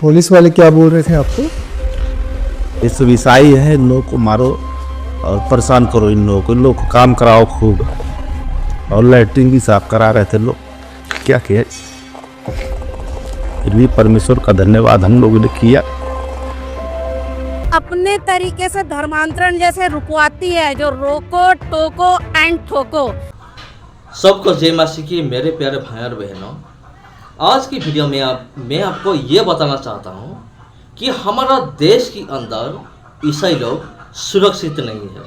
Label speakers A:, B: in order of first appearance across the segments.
A: Police वाले क्या बोल रहे थे आपको?
B: ये सब ईसाई है, इन लोगों को मारो और परेशान करो, इन लोगों को काम कराओ खूब। और लैट्रिन भी साफ करा रहे थे लोग, क्या किया। फिर भी परमेश्वर का धन्यवाद हम लोगों ने किया।
C: अपने तरीके से धर्मांतरण जैसे रुकवाती है, जो रोको टोको एंड ठोको।
D: सबको जय मसीह की मेरे प्यारे भाई और बहनों, आज की वीडियो में मैं आपको ये बताना चाहता हूँ कि हमारा देश के अंदर ईसाई लोग सुरक्षित नहीं है।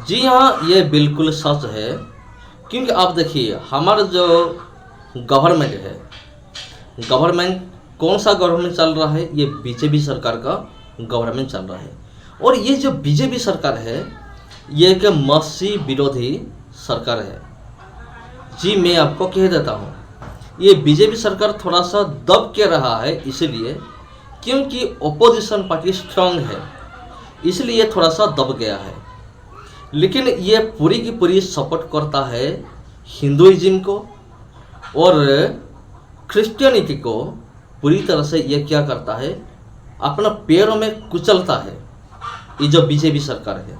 D: जी हाँ, ये बिल्कुल सच है, क्योंकि आप देखिए हमारा जो गवर्नमेंट है, गवर्नमेंट कौन सा गवर्नमेंट चल रहा है? ये बीजेपी सरकार का गवर्नमेंट चल रहा है। और ये जो बीजेपी सरकार है, ये एक मसीह विरोधी सरकार है। जी मैं आपको कह देता हूँ, ये बीजेपी सरकार थोड़ा सा दब के रहा है, इसलिए क्योंकि ओपोजिशन पार्टी स्ट्रांग है, इसलिए थोड़ा सा दब गया है। लेकिन ये पूरी की पूरी सपोर्ट करता है हिंदुइज्म को और क्रिश्चियनिटी को। पूरी तरह से ये क्या करता है, अपना पैरों में कुचलता है ये जो बीजेपी सरकार है।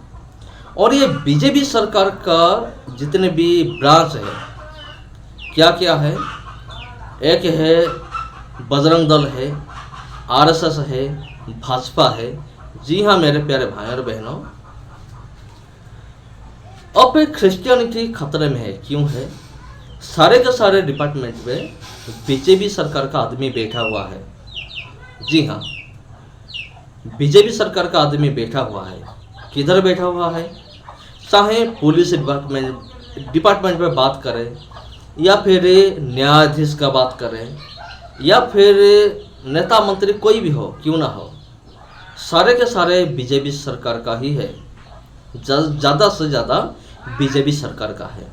D: और ये बीजेपी सरकार का जितने भी ब्रांच है, क्या क्या है? एक है बजरंग दल है, आरएसएस है, भाजपा है। जी हाँ मेरे प्यारे भाई और बहनों, अब क्रिश्चियनिटी खतरे में है। क्यों है? सारे के सारे डिपार्टमेंट में बीजेपी सरकार का आदमी बैठा हुआ है। जी हाँ, बीजेपी सरकार का आदमी बैठा हुआ है। किधर बैठा हुआ है? चाहे पुलिस डिपार्टमेंट में बात करें, या फिर न्यायाधीश का बात करें, या फिर नेता मंत्री कोई भी हो, क्यों ना हो, सारे के सारे बीजेपी सरकार का ही है। ज़्यादा से ज़्यादा बीजेपी सरकार का है।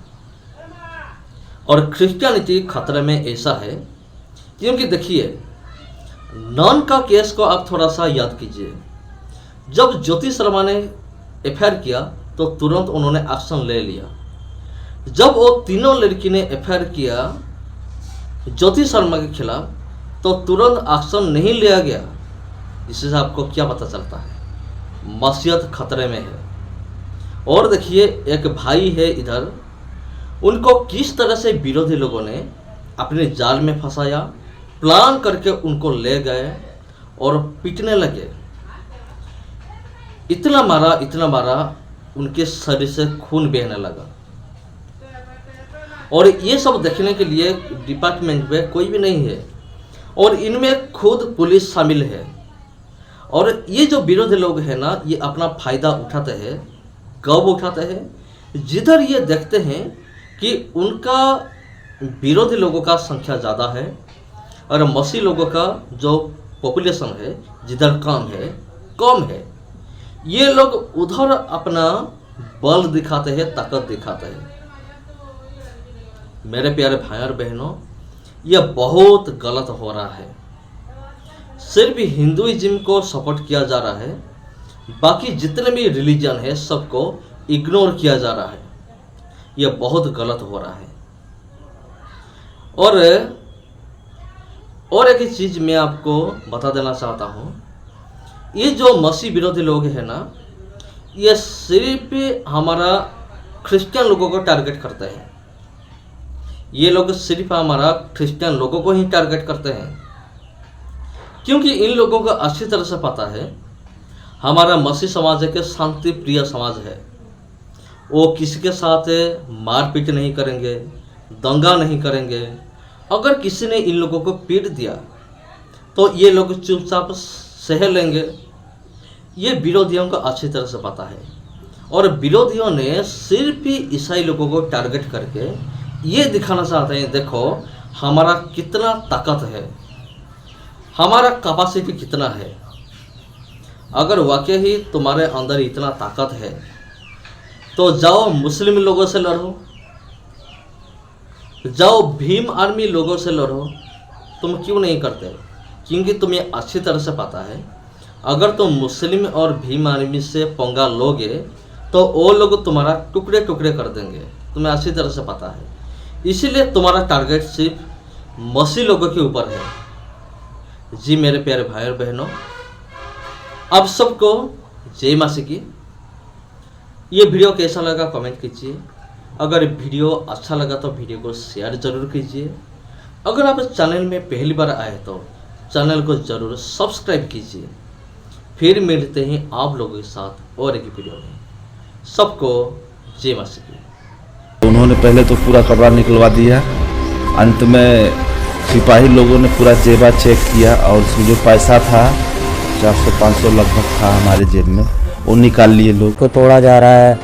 D: और क्रिश्चियनिटी खतरे में ऐसा है क्योंकि देखिए, नॉन का केस को आप थोड़ा सा याद कीजिए। जब ज्योति शर्मा ने एफआईआर किया तो तुरंत उन्होंने एक्शन ले लिया। जब वो तीनों लड़की ने एफआईआर किया ज्योति शर्मा के खिलाफ तो तुरंत एक्शन नहीं लिया गया। इससे आपको क्या पता चलता है? मसीहत खतरे में है। और देखिए, एक भाई है इधर, उनको किस तरह से विरोधी लोगों ने अपने जाल में फंसाया, प्लान करके उनको ले गए और पीटने लगे। इतना मारा उनके शरीर से खून बहने लगा। और ये सब देखने के लिए डिपार्टमेंट में कोई भी नहीं है, और इनमें खुद पुलिस शामिल है। और ये जो विरोधी लोग हैं ना, ये अपना फायदा उठाते हैं। कब उठाते हैं? जिधर ये देखते हैं कि उनका विरोधी लोगों का संख्या ज़्यादा है और मसीह लोगों का जो पॉपुलेशन है जिधर कम है, ये लोग उधर अपना बल दिखाते हैं, ताकत दिखाते हैं। मेरे प्यारे भाई और बहनों, यह बहुत गलत हो रहा है। सिर्फ हिंदुइज्म को सपोर्ट किया जा रहा है, बाकी जितने भी रिलीजन है सबको इग्नोर किया जा रहा है। यह बहुत गलत हो रहा है। और एक चीज़ मैं आपको बता देना चाहता हूँ, ये जो मसीह विरोधी लोग हैं ना, ये सिर्फ हमारा क्रिश्चियन लोगों को टारगेट करते हैं। ये लोग सिर्फ हमारा क्रिश्चियन लोगों को ही टारगेट करते हैं, क्योंकि इन लोगों को अच्छी तरह से पता है हमारा मसीह समाज एक शांति प्रिय समाज है। वो किसी के साथ मारपीट नहीं करेंगे, दंगा नहीं करेंगे। अगर किसी ने इन लोगों को पीट दिया तो ये लोग चुपचाप सह लेंगे। ये विरोधियों को अच्छी तरह से पता है। और विरोधियों ने सिर्फ ही ईसाई लोगों को टारगेट करके ये दिखाना चाहते हैं, देखो हमारा कितना ताकत है, हमारा कैपेसिटी कितना है। अगर वाकई ही तुम्हारे अंदर इतना ताकत है तो जाओ मुस्लिम लोगों से लड़ो, जाओ भीम आर्मी लोगों से लड़ो। तुम क्यों नहीं करते? क्योंकि तुम्हें अच्छी तरह से पता है, अगर तुम मुस्लिम और भीम आर्मी से पंगा लोगे तो वो लोग तुम्हारा टुकड़े टुकड़े कर देंगे। तुम्हें अच्छी तरह से पता है। इसीलिए तुम्हारा टारगेट सिर्फ मसीह लोगों के ऊपर है। जी मेरे प्यारे भाई और बहनों, आप सबको जय मासी की। ये वीडियो कैसा लगा कमेंट कीजिए। अगर वीडियो अच्छा लगा तो वीडियो को शेयर ज़रूर कीजिए। अगर आप चैनल में पहली बार आए तो चैनल को ज़रूर सब्सक्राइब कीजिए। फिर मिलते हैं आप लोगों के साथ और एक वीडियो में। सबको जय मासी की।
B: उन्होंने पहले तो पूरा कपड़ा निकलवा दिया, अंत में सिपाही लोगों ने पूरा जेबा चेक किया और उसमें जो पैसा था 400-500 लगभग था हमारे जेब में, वो निकाल लिए लोग।
E: को तोड़ा जा रहा है,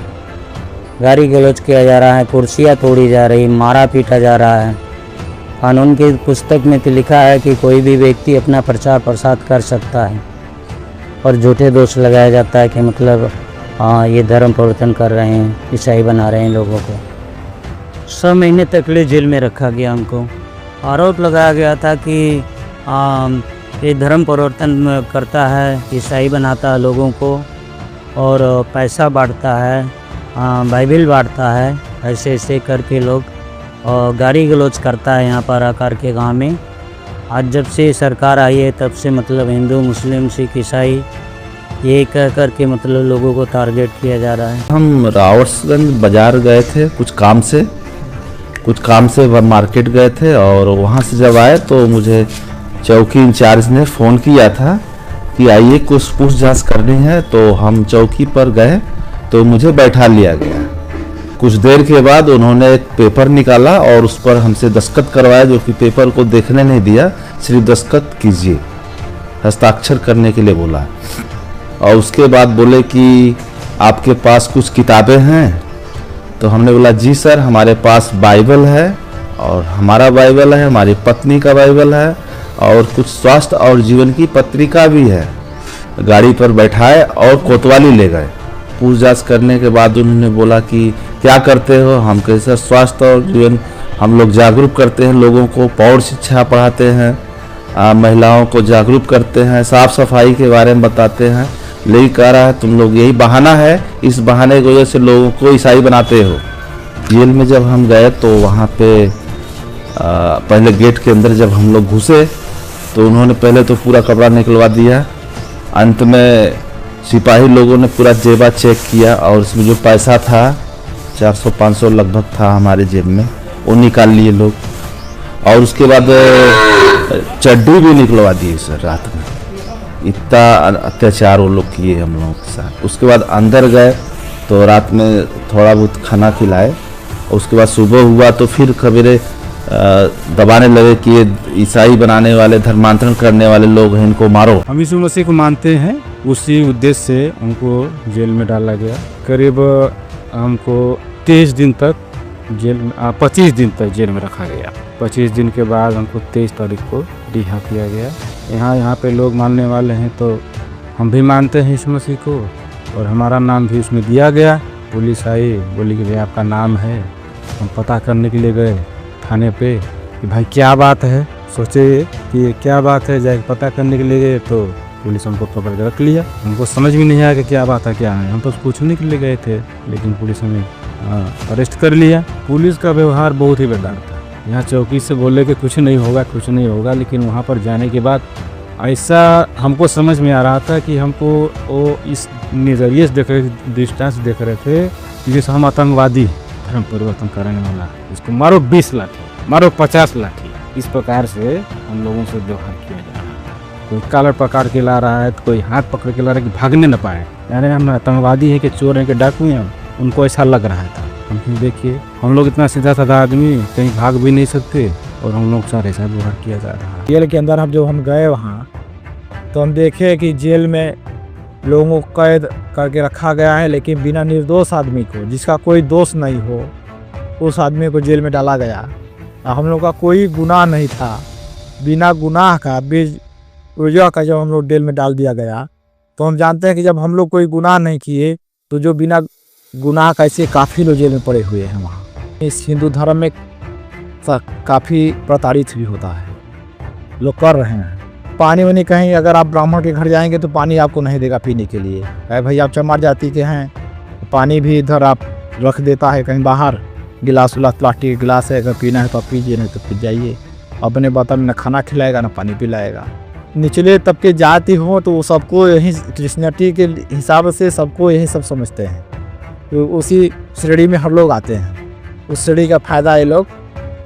E: गाली गलौज किया जा रहा है, कुर्सियाँ तोड़ी जा रही, मारा पीटा जा रहा है। कानून की पुस्तक में तो लिखा है कि कोई भी व्यक्ति अपना प्रचार प्रसार कर सकता है और झूठे दोष लगाया जाता है कि मतलब ये धर्म परिवर्तन कर रहे हैं, ईसाई बना रहे हैं लोगों को। 6 महीने तक ले जेल में रखा गया। हमको आरोप लगाया गया था कि ये धर्म परिवर्तन करता है, ईसाई बनाता है लोगों को और पैसा बांटता है, बाइबिल बांटता है, ऐसे ऐसे करके लोग गाली गलौज करता है यहाँ पर आकर के गांव में। आज जब से सरकार आई है तब से मतलब हिंदू मुस्लिम सिख ईसाई ये कह कर के मतलब लोगों को टारगेट किया जा रहा है।
B: हम रावटगंज बाजार गए थे कुछ काम से मार्केट गए थे और वहाँ से जब आए तो मुझे चौकी इंचार्ज ने फ़ोन किया था कि आइए कुछ पूछताछ करनी है। तो हम चौकी पर गए तो मुझे बैठा लिया गया। कुछ देर के बाद उन्होंने एक पेपर निकाला और उस पर हमसे दस्तखत करवाया, जो कि पेपर को देखने नहीं दिया, सिर्फ दस्तखत कीजिए, हस्ताक्षर करने के लिए बोला। और उसके बाद बोले कि आपके पास कुछ किताबें हैं? तो हमने बोला जी सर, हमारे पास बाइबल है और हमारा बाइबल है, हमारी पत्नी का बाइबल है और कुछ स्वास्थ्य और जीवन की पत्रिका भी है। गाड़ी पर बैठाए और कोतवाली ले गए। पूछताछ करने के बाद उन्होंने बोला कि क्या करते हो? हम कहे सर स्वास्थ्य और जीवन हम लोग जागरूक करते हैं, लोगों को पौध शिक्षा पढ़ाते हैं, महिलाओं को जागरूक करते हैं, साफ सफाई के बारे में बताते हैं। लेकिन कह रहा है तुम लोग यही बहाना है, इस बहाने की वजह से लोगों को ईसाई बनाते हो। जेल में जब हम गए तो वहाँ पे पहले गेट के अंदर जब हम लोग घुसे तो उन्होंने पहले तो पूरा कपड़ा निकलवा दिया, अंत में सिपाही लोगों ने पूरा जेबा चेक किया और उसमें जो पैसा था 400-500 लगभग था हमारे जेब में, वो निकाल लिए लोग। और उसके बाद चड्डी भी निकलवा दी सर रात में। इतना अत्याचार वो लोग किए हम लोगों के साथ। उसके बाद अंदर गए तो रात में थोड़ा बहुत खाना खिलाए। उसके बाद सुबह हुआ तो फिर खबरें दबाने लगे कि ये ईसाई बनाने वाले, धर्मांतरण करने वाले लोग हैं, इनको मारो।
F: हम यीशु मसीह को मानते हैं, उसी उद्देश्य से उनको जेल में डाला गया। करीब हमको 23 दिन तक जेल में 25 दिन तक जेल में रखा गया। 25 दिन के बाद हमको 23 तारीख को रिहा किया गया। यहाँ पे लोग मानने वाले हैं तो हम भी मानते हैं यीशु मसीह को और हमारा नाम भी उसमें दिया गया। पुलिस आई, बोली कि भाई आपका नाम है। हम पता करने के लिए गए थाने पे कि भाई क्या बात है। सोचे कि ये क्या बात है, जाके पता करने के लिए गए तो पुलिस हमको पकड़ के रख लिया। हमको समझ भी नहीं आया कि क्या बात है क्या है। हम तो पूछने के लिए गए थे लेकिन पुलिस हमें अरेस्ट कर लिया। पुलिस का व्यवहार बहुत ही बेकार था। यहाँ चौकी से बोले कि कुछ नहीं होगा, लेकिन वहाँ पर जाने के बाद ऐसा हमको समझ में आ रहा था कि हमको वो इस नज़रिए से देख रहे, दृष्टा से देख रहे थे कि जैसे हम आतंकवादी, धर्म परिवर्तन करने वाला, इसको मारो 20 लाठी, मारो 50 लाठी। इस प्रकार से हम लोगों से व्यवहार किया जा रहा है। कोई कॉलर पकड़ के ला रहा है तो कोई हाथ पकड़ के ला रहा है कि भागने न पाए। यानी हम आतंकवादी हैं कि चोर हैं कि डाकू हैं, उनको ऐसा लग रहा था। हम देखिए हम लोग इतना सीधा साधा आदमी, कहीं भाग भी नहीं सकते और हम लोग सारे ऐसा व्यवहार किया जा रहा है।
A: जेल के अंदर हम गए वहाँ तो हम देखे कि जेल में लोगों को कैद करके रखा गया है, लेकिन बिना निर्दोष आदमी को, जिसका कोई दोष नहीं हो, उस आदमी को जेल में डाला गया। हम लोग का कोई गुनाह नहीं था, बिना गुनाह का बेवजह का जब हम लोग जेल में डाल दिया गया। तो हम जानते हैं कि जब हम लोग कोई गुनाह नहीं किए तो जो बिना गुनाह का ऐसे काफ़ी लोग जेल में पड़े हुए हैं वहाँ। इस हिंदू धर्म में काफ़ी प्रताड़ित भी होता है, लोग कर रहे हैं। पानी वानी कहीं अगर आप ब्राह्मण के घर जाएंगे तो पानी आपको नहीं देगा पीने के लिए। अरे भाई आप चमार जाति के हैं, पानी भी इधर आप रख देता है कहीं बाहर, गिलास उलास प्लास्टिक के गिलास है, अगर पीना है तो आप पीजिए, नहीं तो फिर जाइए। अपने बता में न खाना खिलाएगा न पानी पिलाएगा। निचले तबके जाति हो तो वो सबको यही क्रिश्चियनिटी के हिसाब से सबको यही सब समझते हैं, तो उसी श्रेणी में हम लोग आते हैं। उस श्रेणी का फ़ायदा ये लोग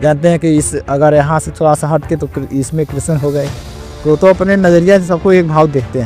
A: जानते हैं कि इस अगर यहाँ से थोड़ा सा हट के तो इसमें क्रिश्चियन हो गए, तो अपने नज़रिया से सबको एक भाव देखते हैं।